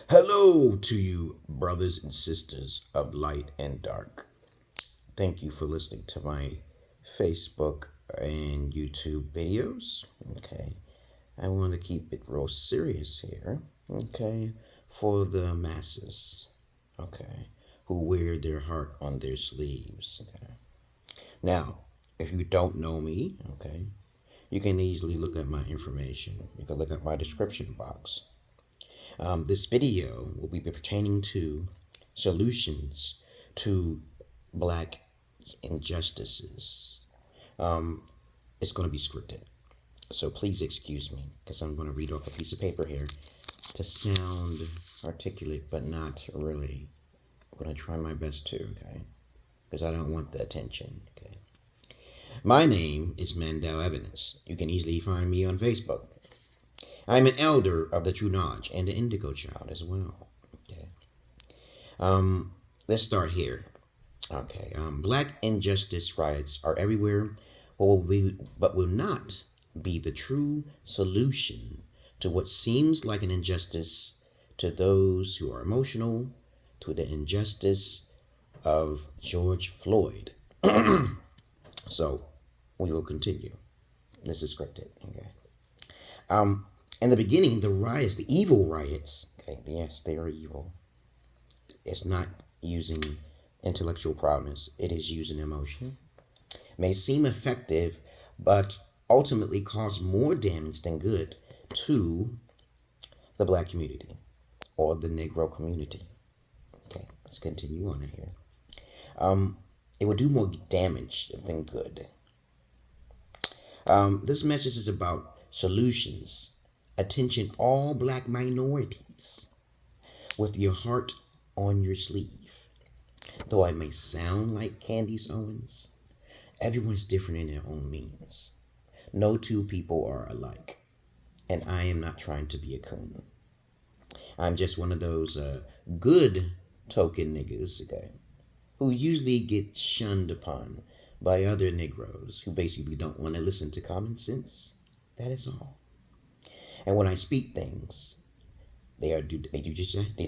Hello to you, brothers and sisters of light and dark. Thank you for listening to my Facebook and YouTube videos. Okay, I want to keep it real serious here. Okay, for the masses. Okay, who wear their heart on their sleeves. Okay, now if you don't know me, okay, you can easily look at my information. You can look at my description box. This video will be pertaining to solutions to black injustices. It's going to be scripted, so please excuse me because I'm going to read off a piece of paper here to sound articulate, but not really. I'm going to try my best to, okay? Because I don't want the attention, okay? My name is Mandel Evans. You can easily find me on Facebook. I'm an elder of the True Knowledge and the Indigo child as well. Okay. Let's start here. Okay. Black injustice riots are everywhere, but will not be the true solution to what seems like an injustice to those who are emotional, to the injustice of George Floyd. So we will continue. This is scripted. Okay. In the beginning, the riots, the evil riots, okay, yes, they are evil. It's not using intellectual prowess, it is using emotion. May seem effective, but ultimately cause more damage than good to the black community or the Negro community. Okay, let's continue on here. It will do more damage than good. This message is about solutions. Attention, all black minorities, with your heart on your sleeve. Though I may sound like Candace Owens, everyone's different in their own means. No two people are alike, and I am not trying to be a coon. I'm just one of those good token niggas, okay, who usually get shunned upon by other Negroes who basically don't want to listen to common sense. That is all. And when I speak things, they do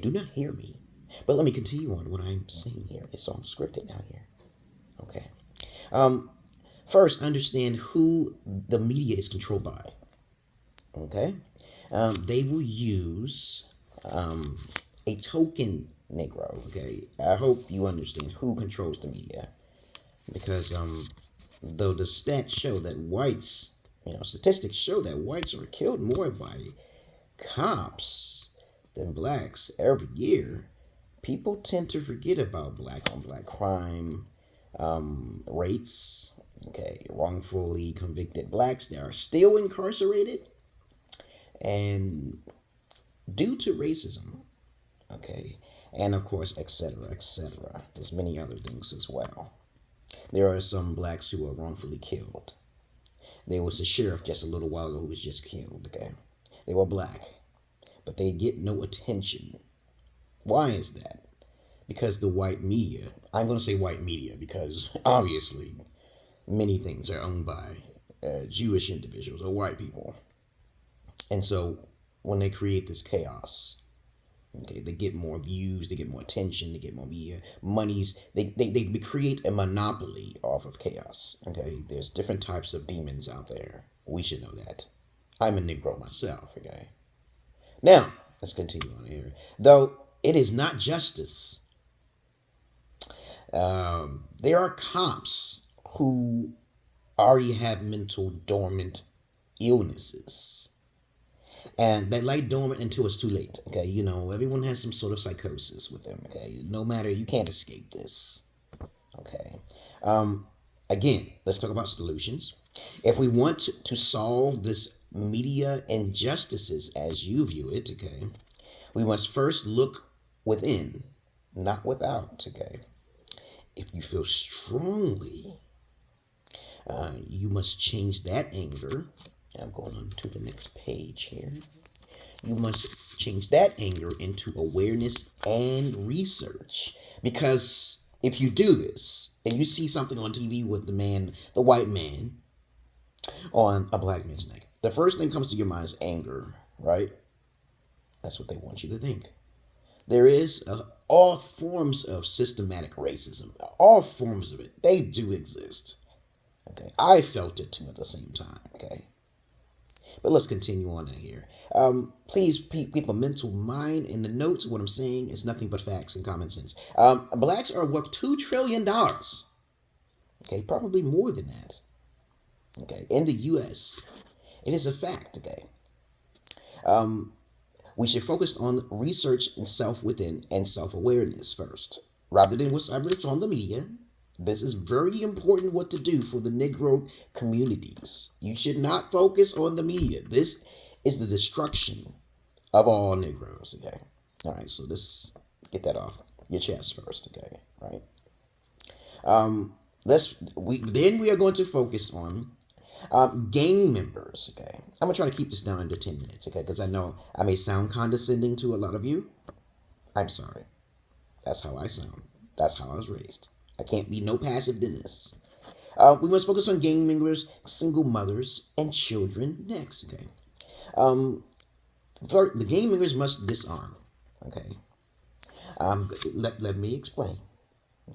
not hear me. But let me continue on what I'm saying here. It's all scripted now here. Okay. First, understand who the media is controlled by. Okay. They will use a token Negro. Okay. I hope you understand who controls the media, because though the stats show that whites, statistics show that whites are killed more by cops than blacks every year, people tend to forget about black on black crime rates. Okay, wrongfully convicted blacks that are still incarcerated, and due to racism. Okay, and of course, etc., etc. There's many other things as well. There are some blacks who are wrongfully killed. There was a sheriff just a little while ago who was just killed, okay? They were black, but they get no attention. Why is that? Because the white media, I'm going to say white media because obviously many things are owned by Jewish individuals or white people. And so when they create this chaos, okay, they get more views, they get more attention, they get more media, monies. They create a monopoly off of chaos. Okay, there's different types of demons out there. We should know that. I'm a Negro myself. Okay, now let's continue on here. Though it is not justice, there are cops who already have mental dormant illnesses. And they lie dormant until it's too late. Okay, everyone has some sort of psychosis with them. Okay, no matter, you can't escape this. Okay, again, let's talk about solutions. If we want to solve this media injustices as you view it, okay, we must first look within, not without. Okay, if you feel strongly, you must change that anger. I'm going on to the next page here. You must change that anger into awareness and research. Because if you do this and you see something on TV with the white man on a black man's neck, the first thing comes to your mind is anger, right? That's what they want you to think. There is all forms of systematic racism. All forms of it. They do exist. Okay. I felt it too at the same time. Okay. But let's continue on in here. Please keep a mental mind in the notes. What I'm saying is nothing but facts and common sense. Blacks are worth $2 trillion. Okay, probably more than that. Okay, in the U.S. It is a fact, okay. We should focus on research and self-within and self-awareness first, rather than what's on the media. This is very important what to do for the Negro communities. You should not focus on the media. This is the destruction of all Negroes, okay? All right, so get that off your chest first, okay? Right? Then we are going to focus on gang members, okay? I'm gonna try to keep this down under 10 minutes, okay? Because I know I may sound condescending to a lot of you. I'm sorry. That's how I sound. That's how I was raised. I can't be no passive than this. We must focus on gang members, single mothers, and children next, okay? The gang members must disarm, okay? Let me explain.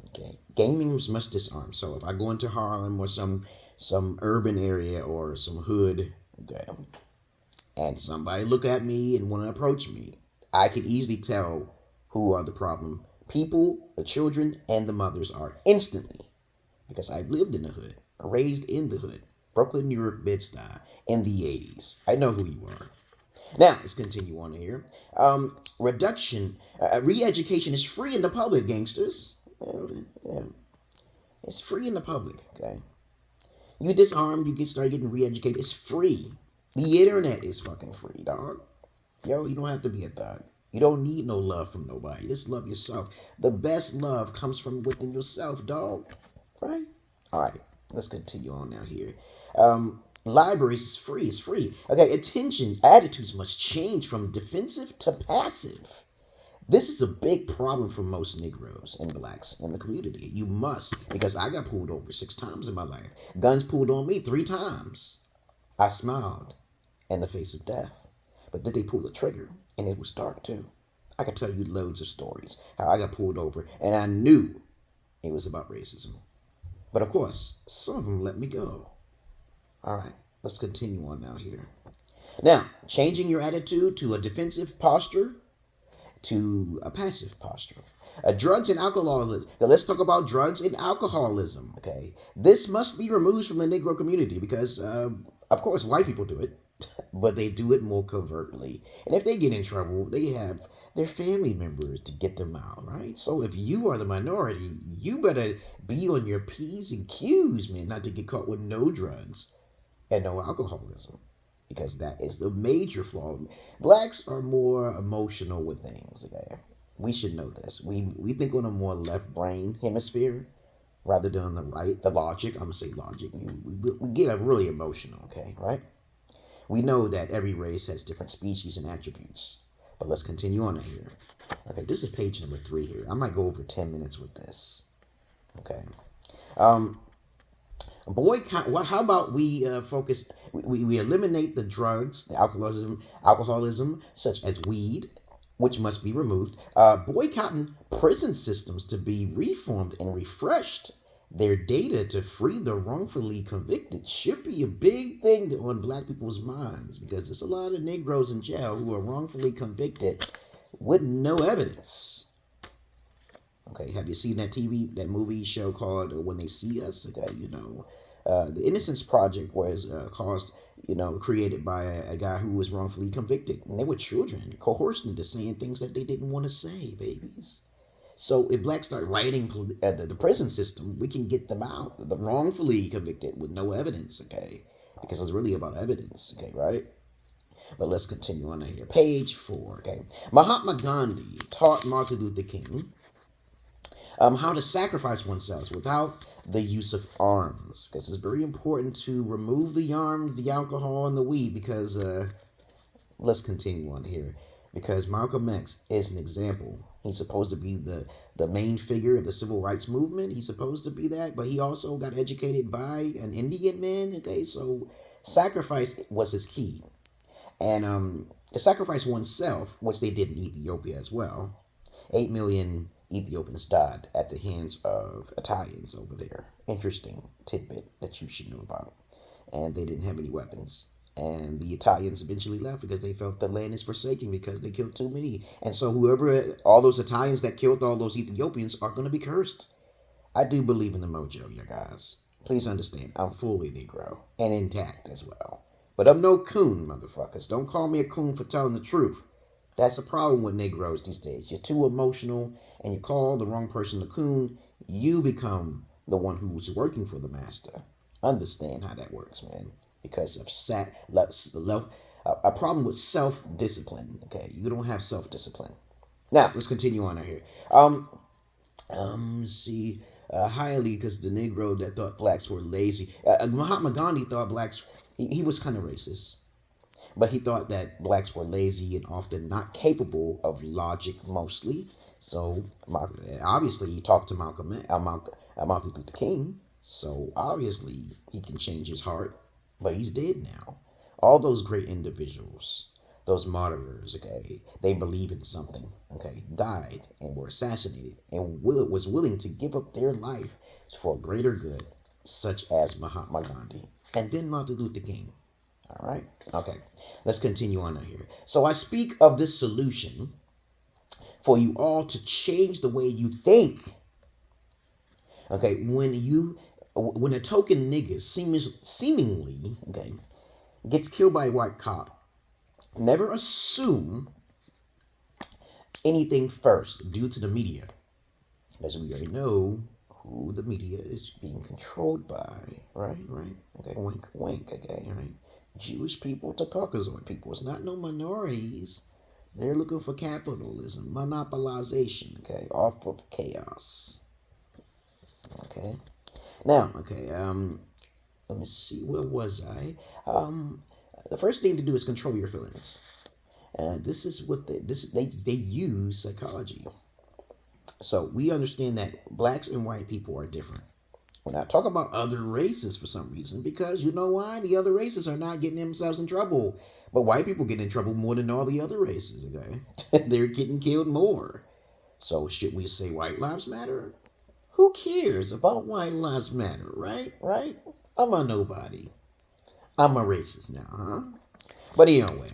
Okay, gang members must disarm. So if I go into Harlem or some urban area or some hood, okay, and somebody look at me and want to approach me, I can easily tell who are the problem people, the children, and the mothers are instantly, because I've lived in the hood, raised in the hood, Brooklyn, New York, Bed-Stuy, in the 80s. I know who you are. Now, let's continue on here. Re-education is free in the public, gangsters. Yeah. It's free in the public, okay? You disarm, you start getting re-educated. It's free. The internet is fucking free, dog. Yo, you don't have to be a thug. You don't need no love from nobody. Just love yourself. The best love comes from within yourself, dog. Right? All right. Let's continue on now here. Libraries is free. It's free. Okay, attention. Attitudes must change from defensive to passive. This is a big problem for most Negroes and blacks in the community. You must, because I got pulled over 6 times in my life. Guns pulled on me 3 times. I smiled in the face of death. But then they pulled the trigger, and it was dark too. I could tell you loads of stories, how I got pulled over, and I knew it was about racism. But of course, some of them let me go. All right, let's continue on now here. Now, changing your attitude to a defensive posture to a passive posture. Drugs and alcoholism. Now, let's talk about drugs and alcoholism, okay? This must be removed from the Negro community because, of course, white people do it, but they do it more covertly. And if they get in trouble, they have their family members to get them out, right? So if you are the minority, you better be on your P's and Q's, man, not to get caught with no drugs and no alcoholism. Because that is the major flaw. Blacks are more emotional with things, okay? We should know this. We think on a more left brain hemisphere rather than on the right. The logic, I'm going to say logic. We get really emotional, okay, right? We know that every race has different species and attributes. But let's continue on here. Okay, this is page number 3 here. I might go over 10 minutes with this. Okay. Boycott. How about we focus? We eliminate the drugs, the alcoholism, such as weed, which must be removed. Boycotting prison systems to be reformed and refreshed. Their data to free the wrongfully convicted should be a big thing on black people's minds, because there's a lot of Negroes in jail who are wrongfully convicted with no evidence. Okay, have you seen that movie show called When They See Us? Okay, the Innocence Project was created by a guy who was wrongfully convicted, and they were children, coerced into saying things that they didn't want to say, babies. So if blacks start writing the prison system, we can get them out, the wrongfully convicted with no evidence, okay? Because it's really about evidence, okay, right? But let's continue on here. Page 4, okay? Mahatma Gandhi taught Martin Luther King how to sacrifice oneself without the use of arms. Because it's very important to remove the arms, the alcohol, and the weed, because, let's continue on here. Because Malcolm X is an example. He's supposed to be the main figure of the civil rights movement. He's supposed to be that, but he also got educated by an Indian man, okay? So sacrifice was his key. And to sacrifice oneself, which they did in Ethiopia as well, 8 million Ethiopians died at the hands of Italians over there. Interesting tidbit that you should know about. And they didn't have any weapons. And the Italians eventually left because they felt the land is forsaken because they killed too many. And so all those Italians that killed all those Ethiopians are going to be cursed. I do believe in the mojo, you guys. Please understand, I'm fully Negro and intact as well. But I'm no coon, motherfuckers. Don't call me a coon for telling the truth. That's a problem with Negroes these days. You're too emotional and you call the wrong person a coon. You become the one who's working for the master. Understand how that works, man. Because of a problem with self-discipline. Okay, you don't have self-discipline. Now, let's continue on out here. Let's see. Highly, because the Negro that thought blacks were lazy. Mahatma Gandhi thought blacks, he was kind of racist. But he thought that blacks were lazy and often not capable of logic mostly. So, obviously, he talked to Martin Luther King. So, obviously, he can change his heart. But he's dead now. All those great individuals, those martyrs, okay, they believe in something, okay, died and were assassinated and was willing to give up their life for a greater good, such as Mahatma Gandhi and then Martin Luther King. All right, okay, let's continue on here. So I speak of this solution for you all to change the way you think. Okay, when a token nigga seemingly, okay, gets killed by a white cop, never assume anything first due to the media, as we already know who the media is being controlled by, right? Okay, wink, okay, right? Jewish people to Caucasoid people. It's not no minorities. They're looking for capitalism, monopolization, okay, off of chaos. Okay. Now, okay, let me see, where was I? The first thing to do is control your feelings. This is what they use psychology. So we understand that blacks and white people are different. We're not talking about other races for some reason, because you know why? The other races are not getting themselves in trouble. But white people get in trouble more than all the other races, okay? They're getting killed more. So should we say white lives matter? Who cares about white lives matter, right? I'm a nobody. I'm a racist now, huh? But anyway,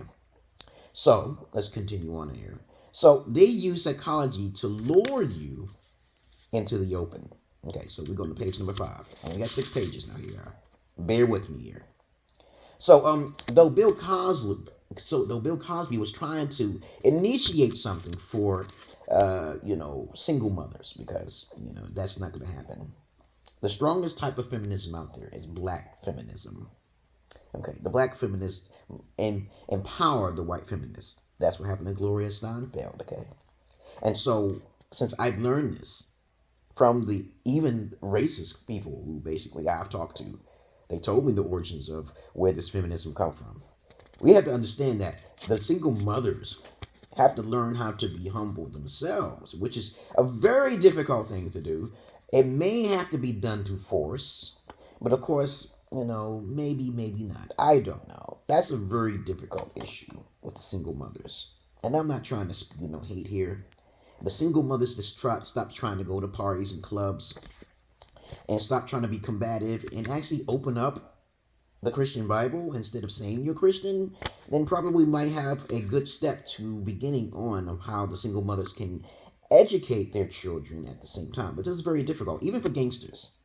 so let's continue on here. So they use psychology to lure you into the open. Okay, so we're going to page number 5. I only got 6 pages now here. Bear with me here. So though Bill Cosby was trying to initiate something for single mothers, because that's not going to happen. The strongest type of feminism out there is black feminism. Okay, the black feminists empower the white feminist. That's what happened to Gloria Steinfeld. Okay, and so since I've learned this from the even racist people who basically I've talked to, they told me the origins of where this feminism come from. We have to understand that the single mothers have to learn how to be humble themselves, which is a very difficult thing to do. It may have to be done through force, but of course, maybe not. I don't know. That's a very difficult issue with the single mothers. And I'm not trying to, hate here. The single mothers just stop trying to go to parties and clubs and stop trying to be combative and actually open up the Christian Bible instead of saying you're Christian, then probably might have a good step to beginning on of how the single mothers can educate their children at the same time. But this is very difficult, even for gangsters.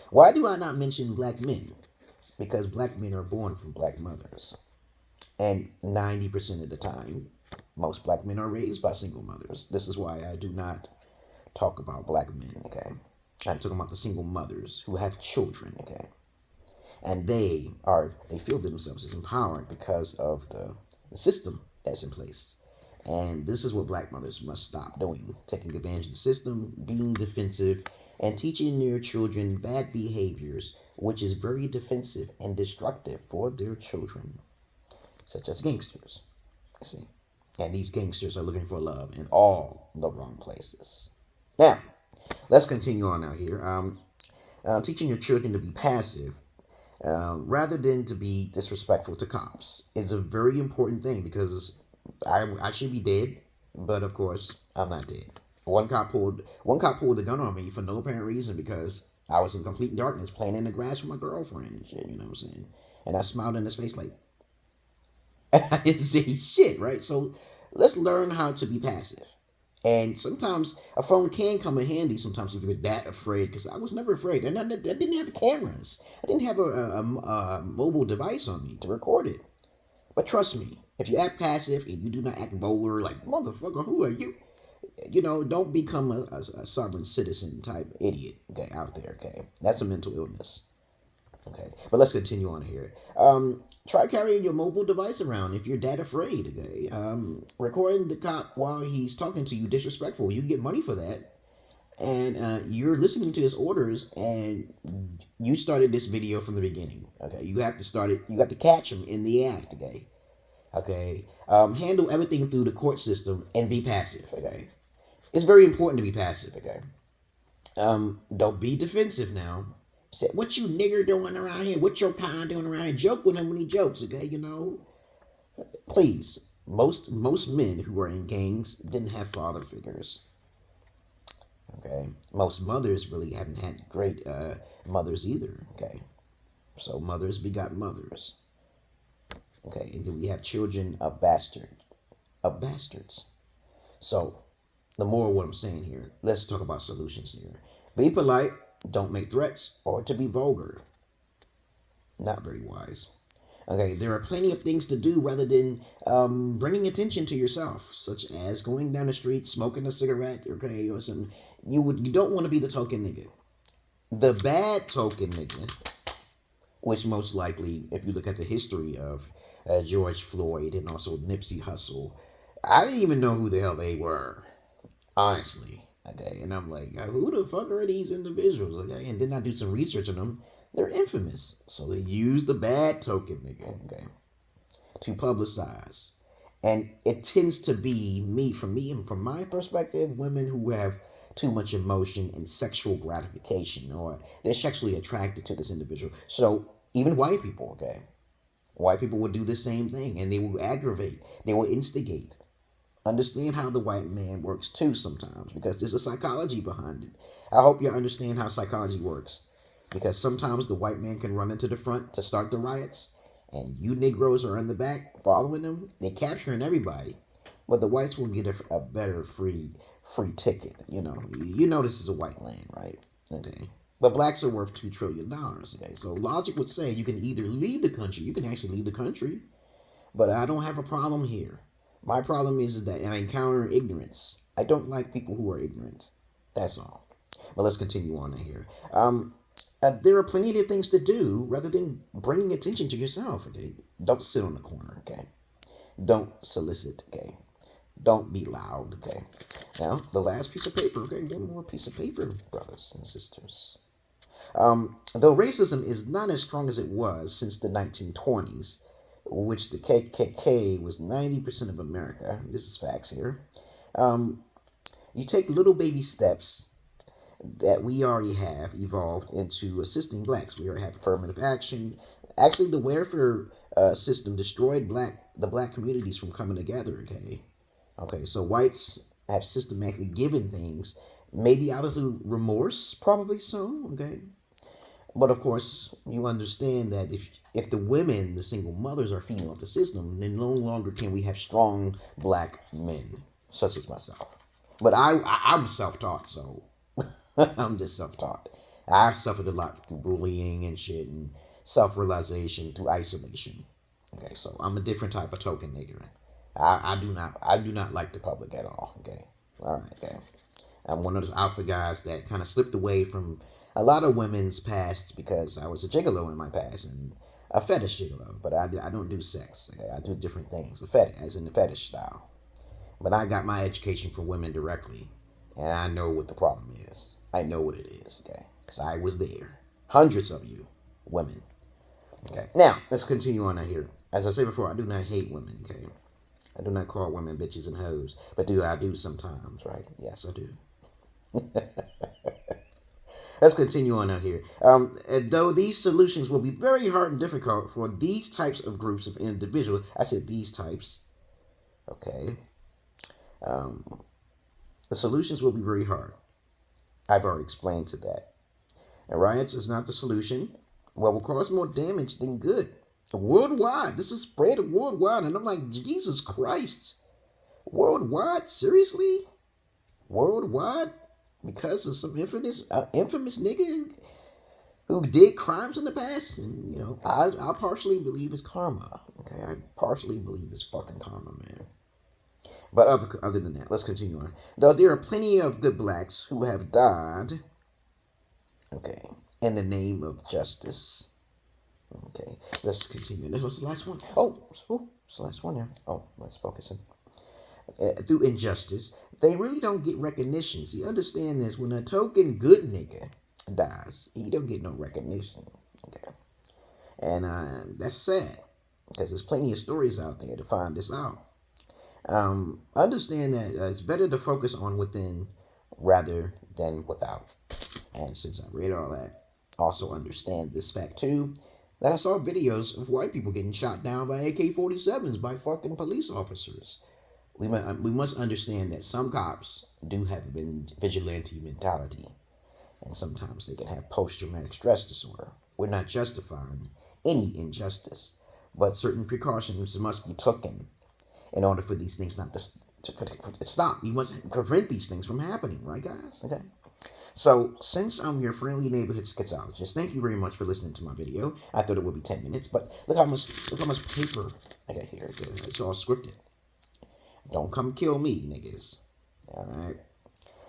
Why do I not mention black men? Because black men are born from black mothers. And 90% of the time, most black men are raised by single mothers. This is why I do not talk about black men, okay? I'm talking about the single mothers who have children, okay? And they feel themselves as empowered because of the system that's in place. And this is what black mothers must stop doing. Taking advantage of the system, being defensive, and teaching their children bad behaviors, which is very defensive and destructive for their children. Such as gangsters. See? And these gangsters are looking for love in all the wrong places. Now, let's continue on out here. Teaching your children to be passive rather than to be disrespectful to cops is a very important thing, because I should be dead But of course, I'm not dead. One cop pulled the gun on me for no apparent reason because I was in complete darkness playing in the grass with my girlfriend and shit, you know what I'm saying? And I smiled in his face like I didn't say shit, right? So let's learn how to be passive. And sometimes a phone can come in handy sometimes if you're that afraid, because I was never afraid. And I didn't have cameras. I didn't have a mobile device on me to record it. But trust me, if you act passive and you do not act vulgar, like, motherfucker, who are you? You know, don't become a sovereign citizen type idiot, okay, out there, okay? That's a mental illness. Okay, but let's continue on here. Try carrying your mobile device around if you're that afraid. Okay, recording the cop while he's talking to you disrespectful. You get money for that, and you're listening to his orders, and you started this video from the beginning. Okay, you have to start it. You got to catch him in the act. Okay. Handle everything through the court system and be passive. Okay, it's very important to be passive. Okay, don't be defensive now. Say, what you nigger doing around here? What your kind doing around here? Joke with him when he jokes, okay? You know? Please, most men who are in gangs didn't have father figures, okay? Most mothers really haven't had great mothers either, okay? So mothers begot mothers, okay? And then we have children of bastards. So, the moral of what I'm saying here, let's talk about solutions here. Be polite. Don't make threats or to be vulgar. Not very wise. Okay, there are plenty of things to do rather than bringing attention to yourself, such as going down the street, smoking a cigarette, okay, or some. You don't want to be the token nigga. The bad token nigga, which most likely, if you look at the history of George Floyd and also Nipsey Hussle, I didn't even know who the hell they were, honestly. Okay, and I'm like, who the fuck are these individuals? Okay, and then I do some research on them. They're infamous, so they use the bad token, nigga, okay, to publicize, and it tends to be from my perspective, women who have too much emotion and sexual gratification, or they're sexually attracted to this individual. So even white people, okay, white people will do the same thing, and they will aggravate, they will instigate. Understand how the white man works too sometimes, because there's a psychology behind it. I hope you understand how psychology works, because sometimes the white man can run into the front to start the riots, and you Negroes are in the back following them. They're capturing everybody, but the whites will get a better free ticket. You know this is a white land, right? Okay, but blacks are worth $2 trillion. Okay, so logic would say you can either leave the country. You can actually leave the country, but I don't have a problem here. My problem is that I encounter ignorance. I don't like people who are ignorant. That's all. But let's continue on here. There are plenty of things to do rather than bringing attention to yourself. Okay, don't sit on the corner. Okay, don't solicit. Okay, don't be loud. Okay. Now the last piece of paper. Okay, one more piece of paper, brothers and sisters. Though racism is not as strong as it was since the 1920s. Which the KKK was 90% of America. This is facts here. You take little baby steps that we already have evolved into assisting blacks. We already have affirmative action. Actually, the welfare system destroyed the black communities from coming together. Okay. So whites have systematically given things, maybe out of the remorse, probably so. Okay. But of course, you understand that if the women, the single mothers, are feeding off the system, then no longer can we have strong black men, such as myself. But I'm self-taught, so I'm just self-taught. I suffered a lot through bullying and shit, and self-realization through isolation. Okay, so I'm a different type of token nigger. I do not like the public at all. Okay, all right. Okay, I'm one of those alpha guys that kind of slipped away from a lot of women's past because I was a gigolo in my past and a fetish gigolo, but I don't do sex. Okay? I do different things, as in the fetish style. But I got my education from women directly, and I know what the problem is. I know what it is, okay? Because I was there. Hundreds of you, women. Okay, now let's continue on here. As I said before, I do not hate women, okay? I do not call women bitches and hoes, but I do sometimes, right? Yes, I do. Let's continue on out here. Though these solutions will be very hard and difficult for these types of groups of individuals, I said these types, okay? The solutions will be very hard. I've already explained to that. And riots is not the solution. Well, will cause more damage than good. Worldwide. This is spread worldwide. And I'm like, Jesus Christ. Worldwide? Seriously? Worldwide? Because of some infamous nigga who did crimes in the past? And, I partially believe it's karma. Okay? I partially believe it's fucking karma, man. But other than that, let's continue on. Though there are plenty of good blacks who have died, okay, in the name of justice. Okay, let's continue. This was the last one. It's the last one now. Let's focus on. Through injustice, they really don't get recognition. See, understand this. When a token good nigga dies, he don't get no recognition. Okay, and that's sad because there's plenty of stories out there to find this out. Understand that it's better to focus on within rather than without. And since I read all that, also understand this fact too, that I saw videos of white people getting shot down by AK-47s by fucking police officers. We must understand that some cops do have a vigilante mentality, and sometimes they can have post-traumatic stress disorder. We're not justifying any injustice, but certain precautions must be taken in order for these things not to stop. We must prevent these things from happening, right, guys? Okay. So, since I'm your friendly neighborhood Schizologist, thank you very much for listening to my video. I thought it would be 10 minutes, but look how much paper I got here. It's all scripted. Don't come kill me, niggas. All right,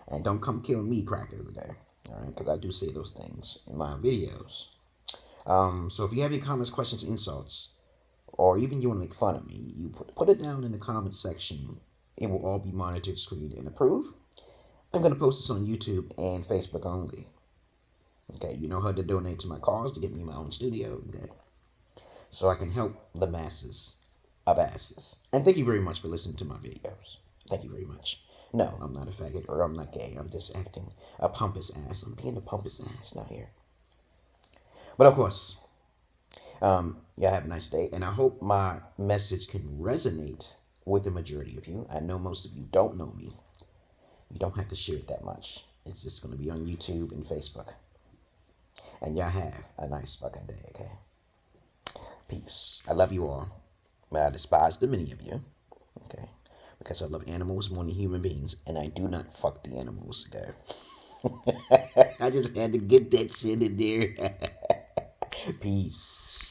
and don't come kill me, crackers. Okay, all right, because I do say those things in my videos. So if you have any comments, questions, insults, or even you want to make fun of me, you put it down in the comment section. It will all be monitored, screened, and approved. I'm going to post this on YouTube and Facebook only. Okay, you know how to donate to my cause to get me my own studio. Okay, so I can help the masses of asses. And thank you very much for listening to my videos. Thank you very much. No, I'm not a faggot or I'm not gay. I'm just acting a pompous ass. I'm being a pompous ass now here. But of course, y'all have a nice day, and I hope my message can resonate with the majority of you. I know most of you don't know me. You don't have to share it that much. It's just going to be on YouTube and Facebook. And y'all have a nice fucking day, okay? Peace. I love you all, but I despise the many of you, okay? Because I love animals more than human beings, and I do not fuck the animals, okay? I just had to get that shit in there. Peace.